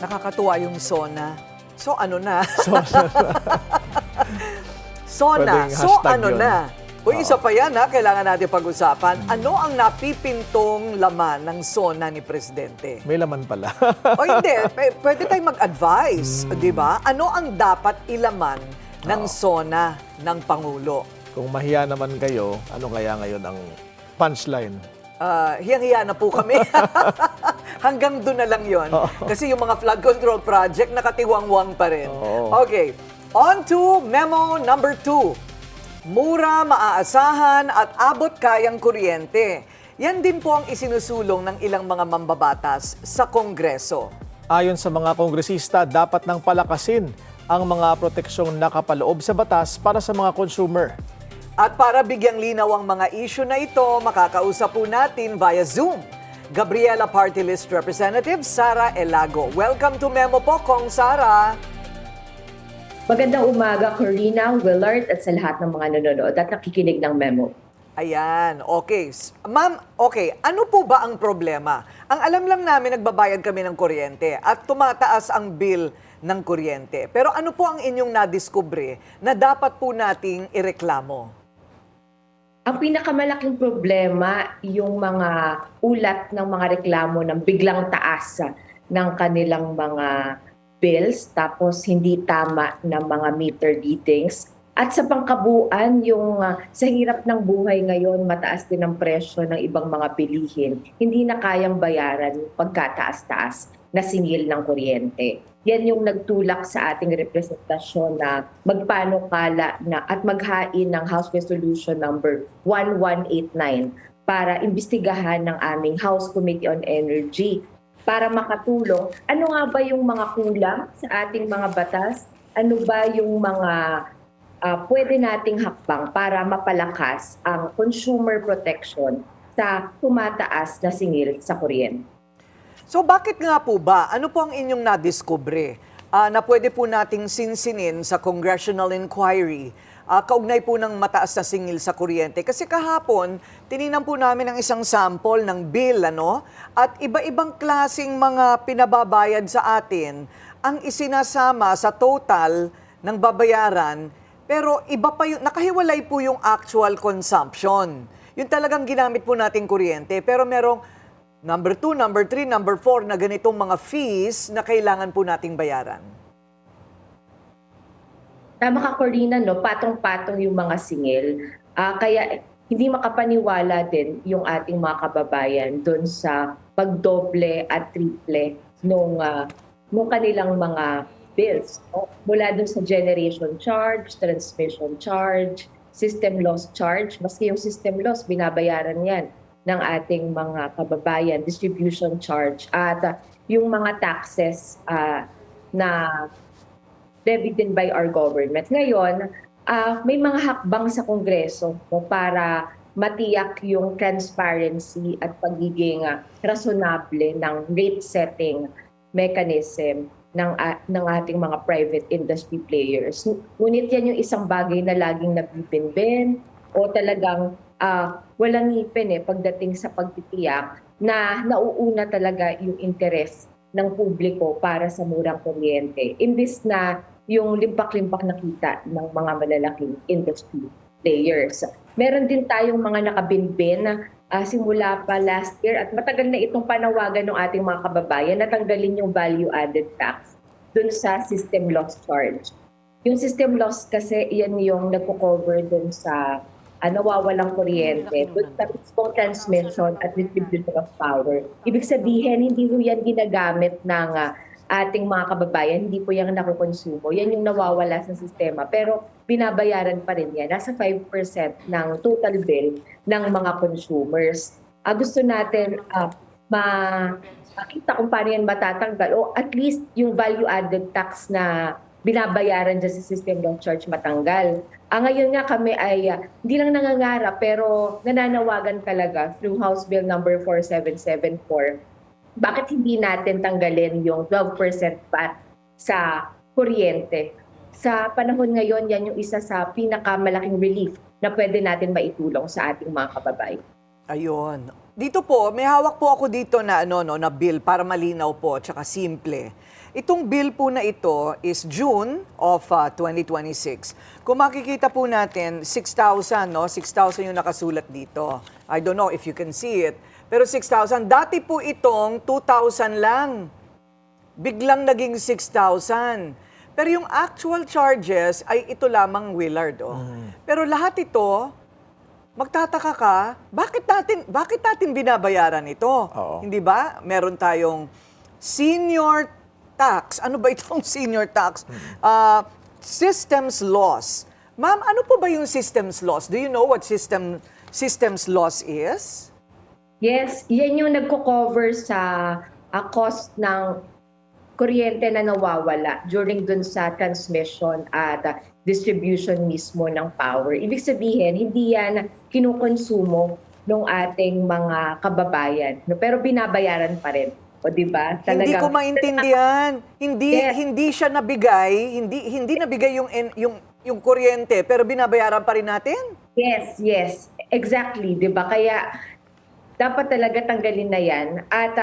Nakakatuwa yung SONA. So ano na? So, SONA. Pwedeng So hashtag ano yun. na? Uy, Oo. isa pa yan ha, kailangan natin pag-usapan. Ano ang napipintong laman ng SONA ni Presidente? may laman pala. O hindi, pwede tayong mag-advise, di ba? Ano ang dapat ilaman ng SONA ng Pangulo? Kung mahiya naman kayo, ano kaya ngayon ang punchline? Hiyang-hiya na po kami. Hanggang doon na lang yon. Kasi yung mga flood control project, nakatiwangwang pa rin. Oo. Okay, on to memo number 2. Mura, maaasahan at abot kayang kuryente. Yan din po ang isinusulong ng ilang mga mambabatas sa Kongreso. Ayon sa mga kongresista, dapat nang palakasin ang mga proteksyong nakapaloob sa batas para sa mga consumer. At para bigyang linaw ang mga issue na ito, makakausap po natin via Zoom. Gabriela Party List Representative Sara Elago. Welcome to Memo po, Kong Sara. Magandang umaga, Corina, Willard, at sa lahat ng mga nanonood at nakikinig ng Memo. Ayan, okay. Ma'am, okay, ano po ba ang problema? Ang alam lang namin, nagbabayad kami ng kuryente at tumataas ang bill ng kuryente. Pero ano po ang inyong nadiskubre na dapat po nating ireklamo? Ang pinakamalaking problema, yung mga ulat ng mga reklamo ng biglang taas ng kanilang mga bills, tapos hindi tama ng mga meter readings. At sa pangkabuuan, yung sa hirap ng buhay ngayon, mataas din ang presyo ng ibang mga bilihin. Hindi na kayang bayaran yung pagkataas-taas na singil ng kuryente. Yan yung nagtulak sa ating representasyon na magpanukala na at maghain ng House Resolution number 1189 para imbestigahan ng aming House Committee on Energy para makatulong. Ano nga ba yung mga kulang sa ating mga batas? Ano ba yung mga pwede nating hakbang para mapalakas ang consumer protection sa tumataas na singil sa kuryente? So bakit nga po ba? Ano po ang inyong nadiskubre na pwede po nating sinsinin sa congressional inquiry kaugnay po ng mataas na singil sa kuryente? Kasi kahapon, tininan po namin ang isang sample ng bill, ano? At iba-ibang klaseng mga pinababayad sa atin ang isinasama sa total ng babayaran, pero iba pa yung, nakahiwalay po yung actual consumption. Yung talagang ginamit po nating kuryente, pero merong number 2, number 3, number 4 na ganitong mga fees na kailangan po nating bayaran. Tama ka, Corina, no? Patong-patong yung mga singil. Kaya hindi makapaniwala din yung ating mga kababayan doon sa pagdoble at triple nung kanilang mga bills. No? Mula doon sa generation charge, transmission charge, system loss charge. Maski yung system loss, binabayaran yan ng ating mga kababayan, distribution charge, at yung mga taxes na levied din by our government. Ngayon, may mga hakbang sa Kongreso para matiyak yung transparency at pagiging rationable ng rate setting mechanism ng ating mga private industry players. Ngunit yan yung isang bagay na laging nabibinbin o talagang walang ngipin pagdating sa pagtitiyak na nauuna talaga yung interes ng publiko para sa murang kuryente. Imbis na yung limpak-limpak na kita ng mga malalaking industry players. Meron din tayong mga nakabinbin simula pa last year at matagal na itong panawagan ng ating mga kababayan na tanggalin yung value-added tax dun sa system loss charge. Yung system loss kasi yan yung nagko-cover dun sa nawawalang kuryente, dun sa mismong transmission at distribution of power. Ibig sabihin, hindi po yan ginagamit ng ating mga kababayan, hindi po yan nakukonsumo. Yan yung nawawala sa sistema. Pero binabayaran pa rin yan. Nasa 5% ng total bill ng mga consumers. Gusto natin makita kung paano yan matatanggal o at least yung value-added tax na binabayaran dyan sa system loss charge matanggal. Ngayon nga kami ay hindi lang nangangarap pero nananawagan talaga through House Bill number 4774. Bakit hindi natin tanggalin yung 12% VAT sa kuryente? Sa panahon ngayon, yan yung isa sa pinakamalaking relief na pwede natin maitulong sa ating mga kababayan. Ayun. Dito po, may hawak po ako dito na na bill para malinaw po, tsaka simple. Itong bill po na ito is June of 2026. Kung makikita po natin, 6,000, no? 6,000 yung nakasulat dito. I don't know if you can see it. Pero 6,000, dati po itong 2,000 lang. Biglang naging 6,000. Pero yung actual charges ay ito lamang, Willard. Oh. Pero lahat ito, magtataka ka, bakit natin binabayaran ito? Oo. Hindi ba? Meron tayong senior tax. Ano ba itong senior tax? Systems loss. Ma'am, ano po ba yung systems loss? Do you know what systems loss is? Yes, yan yung nagko-cover sa cost ng kuryente na nawawala during dun sa transmission at distribution mismo ng power. Ibig sabihin, hindi yan kinukonsumo ng ating mga kababayan, no? Pero binabayaran pa rin. O di ba? Hindi ko maintindihan. Yes. Hindi siya nabigay, hindi nabigay yung kuryente, pero binabayaran pa rin natin? Yes. Exactly, 'di ba? Kaya dapat talaga tanggalin na 'yan at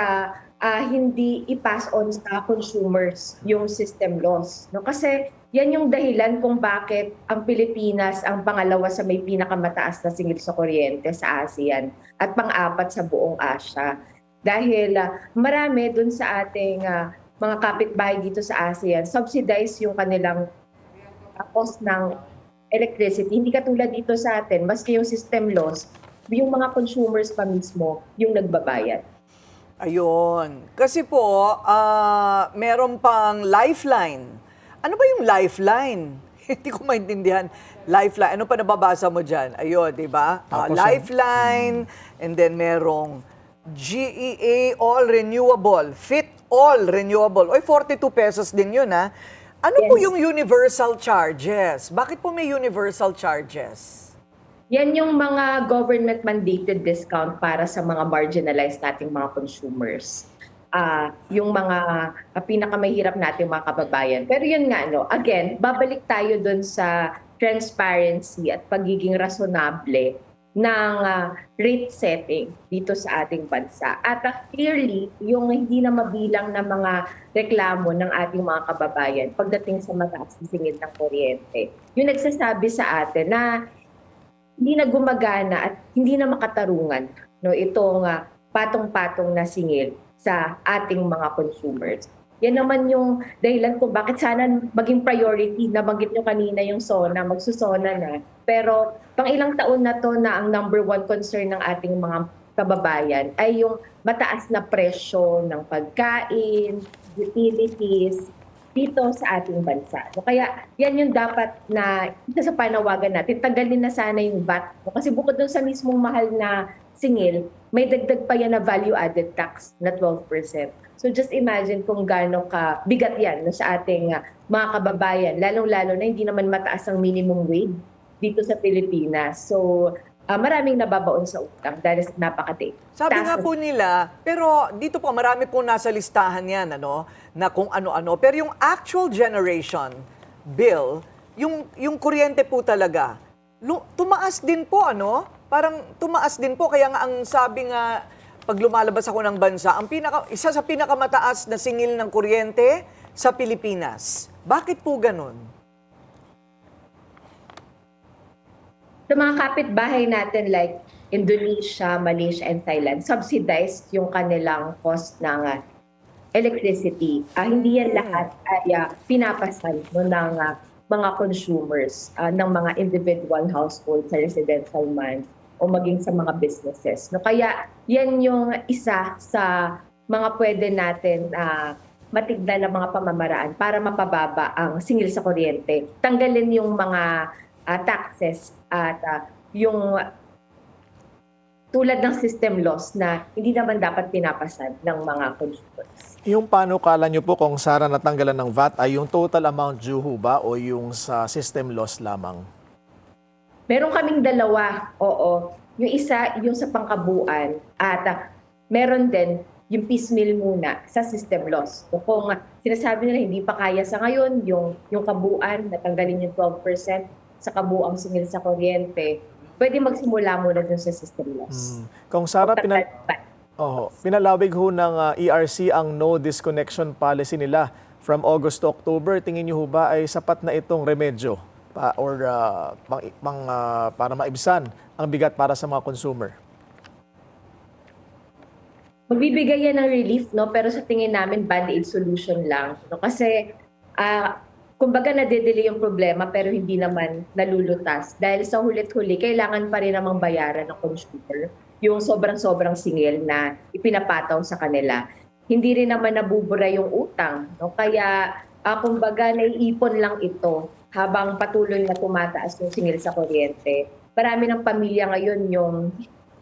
hindi i-pass on sa consumers yung system loss, no? Kasi yan yung dahilan kung bakit ang Pilipinas ang pangalawa sa may pinakamataas na singil sa kuryente sa ASEAN at pang-apat sa buong Asia. Dahil marami dun sa ating mga kapitbahay dito sa ASEAN, subsidize yung kanilang cost ng electricity. Hindi katulad dito sa atin, maski yung system loss, yung mga consumers pa mismo yung nagbabayad. Ayun. Kasi po, meron pang lifeline. Ano ba yung lifeline? Hindi ko maintindihan. Lifeline. Ano pa nababasa mo dyan? Ayun, di ba? Tapos Lifeline, and then merong GEA All Renewable, Fit All Renewable. Oy, 42 pesos din yun, ha? Ano po Yes. yung universal charges? Bakit po may universal charges? Yan yung mga government-mandated discount para sa mga marginalized nating mga consumers. Yung mga pinakamahirap nating mga kababayan. Pero yun nga, no, again, babalik tayo dun sa transparency at pagiging rasonable ng rate setting dito sa ating bansa. At clearly, yung hindi na mabilang na mga reklamo ng ating mga kababayan pagdating sa mataas na singil ng kuryente, yung nagsasabi sa atin na hindi na gumagana at hindi na makatarungan, no, itong patong-patong na singil sa ating mga consumers. Yan naman yung dahilan kung bakit sana maging priority. Nabanggit nyo kanina yung SONA, magsusona na. Pero pang ilang taon na to na ang number one concern ng ating mga kababayan ay yung mataas na presyo ng pagkain, utilities, dito sa ating bansa. So, kaya yan yung dapat na isa sa panawagan natin. Tanggalin na sana yung VAT. Kasi bukod dun sa mismong mahal na singil, may dagdag pa yan na value-added tax na 12%. So just imagine kung gaano ka bigat yan no, sa ating mga kababayan, lalong-lalo na hindi naman mataas ang minimum wage dito sa Pilipinas. So maraming nababaon sa utang dahil napakatiik. Sabi nga po nila, pero dito po marami po nasa listahan yan, ano, na kung ano-ano. Pero yung actual generation bill, yung kuryente po talaga, tumaas din po, ano? Parang tumaas din po. Kaya nga ang sabi nga, pag lumalabas ako ng bansa, isa sa pinakamataas na singil ng kuryente sa Pilipinas. Bakit po ganun? Sa mga kapitbahay natin like Indonesia, Malaysia, and Thailand, subsidized yung kanilang cost ng electricity. Hindi yan lahat ay pinapasan no, ng mga consumers, ng mga individual households sa residential man o maging sa mga businesses. No, kaya yan yung isa sa mga pwede natin matignan ng mga pamamaraan para mapababa ang singil sa kuryente. Tanggalin yung mga taxes at yung tulad ng system loss na hindi naman dapat pinapasan ng mga consumers. Yung panukala nyo po kung sana natanggalan ng VAT ay yung total amount due ho ba o yung sa system loss lamang? Meron kaming dalawa, oo. Yung isa, yung sa pangkabuuan at meron din yung piecemeal muna sa system loss. So kung sinasabi nila hindi pa kaya sa ngayon, yung kabuuan, natanggalin yung 12% sa kabuuang singil sa kuryente, pwede magsimula muna dun sa system loss. Kung Sara, pinalawig ho ng ERC ang no disconnection policy nila from August to October. Tingin niyo ho ba ay sapat na itong remedyo para maibsan ang bigat para sa mga consumer? Magbibigay yan ng relief, no? Pero sa tingin namin, band-aid solution lang. No? Kasi, kumbaga nade-delay yung problema pero hindi naman nalulutas. Dahil sa hulit-huli, kailangan pa rin namang bayaran ng consumer yung sobrang-sobrang singil na ipinapataw sa kanila. Hindi rin naman nabubura yung utang. No? Kaya, kumbaga, naiipon lang ito habang patuloy na tumataas yung singil sa kuryente. Marami ng pamilya ngayon yung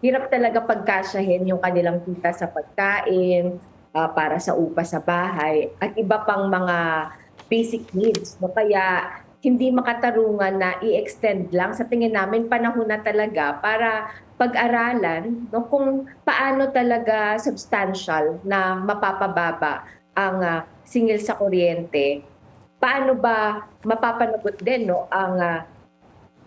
hirap talaga pagkasyahin yung kanilang kita sa pagkain, para sa upa sa bahay, at iba pang mga basic needs. No? Kaya hindi makatarungan na i-extend lang. Sa tingin namin, panahon na talaga para pag-aralan, no, kung paano talaga substantial na mapapababa ang singil sa kuryente. Paano ba mapapanagot din, no, ang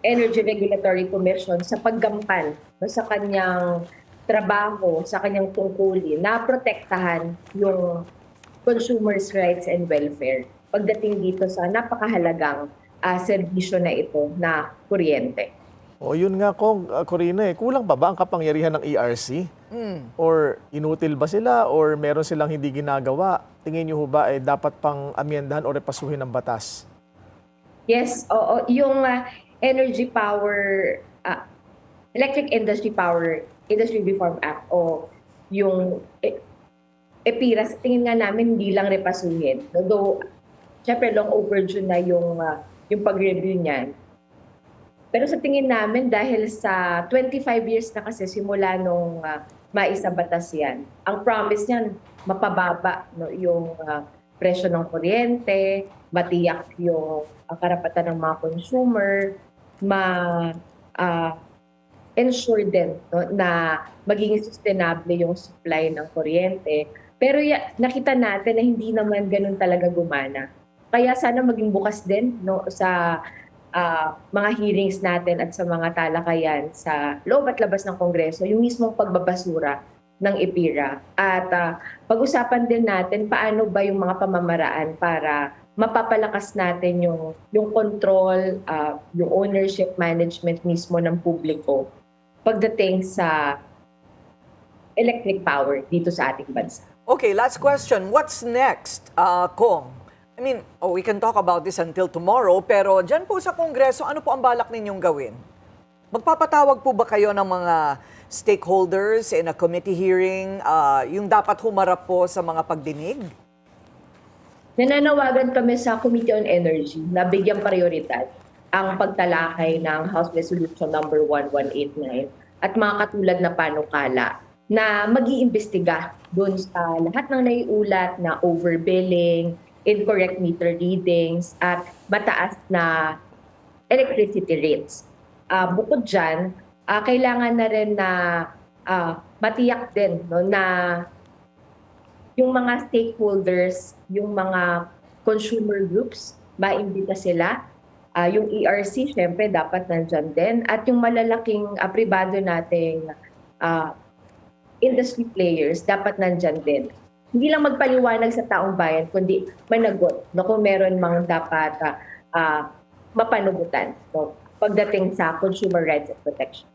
Energy Regulatory Commission sa paggampan, no, sa kanyang trabaho, sa kanyang tungkulin na protektahan yung consumers' rights and welfare pagdating dito sa napakahalagang serbisyo na ito na kuryente. O yun nga Corina, kulang pa ba ang kapangyarihan ng ERC? Or inutil ba sila or meron silang hindi ginagawa? Tingin niyo ho ba ay dapat pang amyendahan o repasuhin ng batas? Yes, oo. Yung Electric Industry Reform Act o yung EPIRA, sa tingin nga namin hindi lang repasuhin. Although, syempre long overdue na yung pag-review niyan. Pero sa tingin namin, dahil sa 25 years na kasi simula nung maisabatas yan, ang promise niyan, mapababa, no, yung presyo ng kuryente, matiyak yung karapatan ng mga consumer, ensure din, no, na magiging sustainable yung supply ng kuryente. Pero nakita natin na hindi naman ganun talaga gumana. Kaya sana maging bukas din, no, sa mga hearings natin at sa mga talakayan sa loob at labas ng Kongreso, yung mismong pagbabasura ng EPIRA. At pag-usapan din natin paano ba yung mga pamamaraan para mapapalakas natin yung control, yung ownership management mismo ng publiko pagdating sa electric power dito sa ating bansa. Okay, last question. What's next, Kong? I mean, we can talk about this until tomorrow, pero dyan po sa Kongreso, ano po ang balak ninyong gawin? Magpapatawag po ba kayo ng mga stakeholders in a committee hearing, yung dapat humarap po sa mga pagdinig? Nananawagan kami sa Committee on Energy na bigyang prioridad ang pagtalakay ng House Resolution number 1189 at mga katulad na panukala na mag-iimbestiga doon sa lahat ng naiulat na overbilling, incorrect meter readings, at mataas na electricity rates. Bukod dyan, kailangan na rin na matiyak din, no, na yung mga stakeholders, yung mga consumer groups, maimbita sila. Yung ERC, syempre, dapat nandyan din. At yung malalaking pribado nating industry players, dapat nandyan din. Hindi lang magpaliwanag sa taong bayan, kundi managot, no, kung meron mang dapat mapanugutan, no, pagdating sa consumer rights and protection.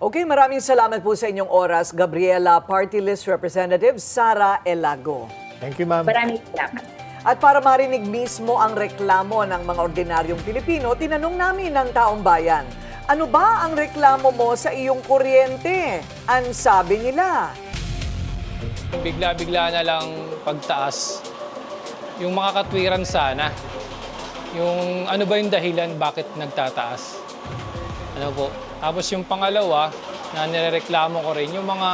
Okay, maraming salamat po sa inyong oras, Gabriela, Party List Representative Sara Elago. Thank you, ma'am. Maraming salamat. At para marinig mismo ang reklamo ng mga ordinaryong Pilipino, tinanong namin ng taong bayan, ano ba ang reklamo mo sa iyong kuryente? Ang sabi nila. Bigla-bigla na lang pagtaas. Yung mga katwiran sana. Yung ano ba yung dahilan bakit nagtataas? Ano po? Tapos yung pangalawa na nirereklamo ko rin, yung mga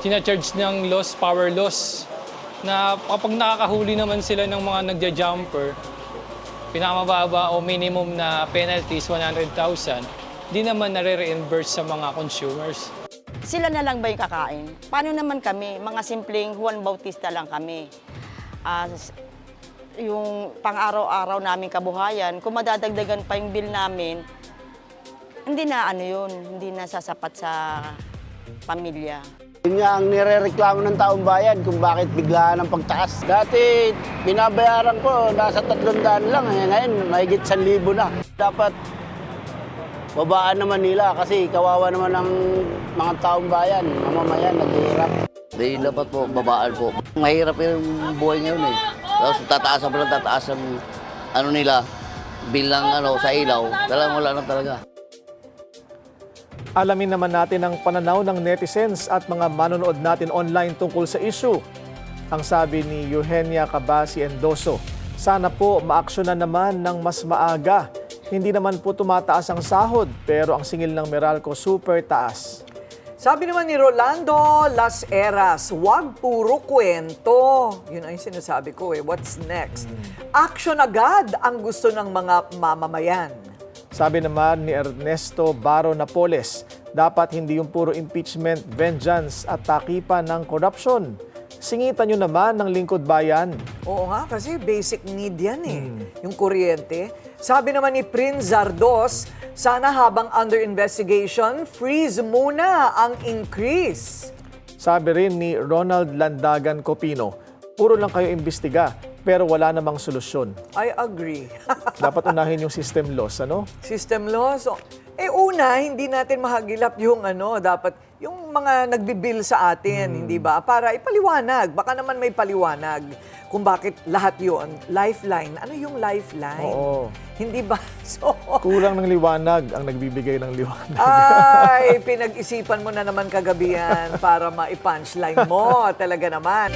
sinacharge ng loss, power loss, na kapag nakakahuli naman sila ng mga nagja-jumper, pinakamababa o minimum na penalties 100,000, di naman nare-reimburse sa mga consumers. Sila na lang ba yung kakain? Paano naman kami? Mga simpleng Juan Bautista lang kami. Yung pang-araw-araw namin kabuhayan, kung madadagdagan pa yung bill namin, Hindi na ano yun, hindi na sasapat sa pamilya. Yun nga ang nirereklamo ng taong bayan kung bakit biglaan ang pagtaas. Dati, binabayaran ko, nasa 300 lang. Ngayon, mahigit 1,000 na. Dapat, babaan naman nila kasi kawawa naman ang mga taong bayan, mamamayan, naghihirap. Hindi dapat po, babaan po. Mahirap yung buhay ngayon eh. Tapos tataasan pa lang tataas ang ano nila, bilang ano, sa ilaw. Talagang wala na talaga. Alamin naman natin ang pananaw ng netizens at mga manonood natin online tungkol sa issue. Ang sabi ni Eugenia Cabasi Endoso, sana po maaksyonan naman ng mas maaga. Hindi naman po tumataas ang sahod pero ang singil ng Meralco super taas. Sabi naman ni Rolando Las Heras, wag puro kwento. Yun ang sinasabi ko eh. What's next? Action agad ang gusto ng mga mamamayan. Sabi naman ni Ernesto Baro Napoles, dapat hindi yung puro impeachment, vengeance at takipan ng corruption. Singitan nyo naman ng lingkod bayan. Oo nga, kasi basic need yan eh. Yung kuryente. Sabi naman ni Prince Zardos, sana habang under investigation, freeze muna ang increase. Sabi rin ni Ronald Landagan Copino, puro lang kayo imbestiga pero wala namang solusyon. I agree. Dapat unahin yung system loss, ano? System laws. Una, hindi natin mahagilap yung dapat yung mga nagbibil sa atin, hindi ba? Para ipaliwanag. Baka naman may paliwanag kung bakit lahat yun. Lifeline. Ano yung lifeline? Oo. Hindi ba? So, Kulang ng liwanag ang nagbibigay ng liwanag. ay, pinag-isipan mo na naman kagabi yan para ma-punchline mo. Talaga naman.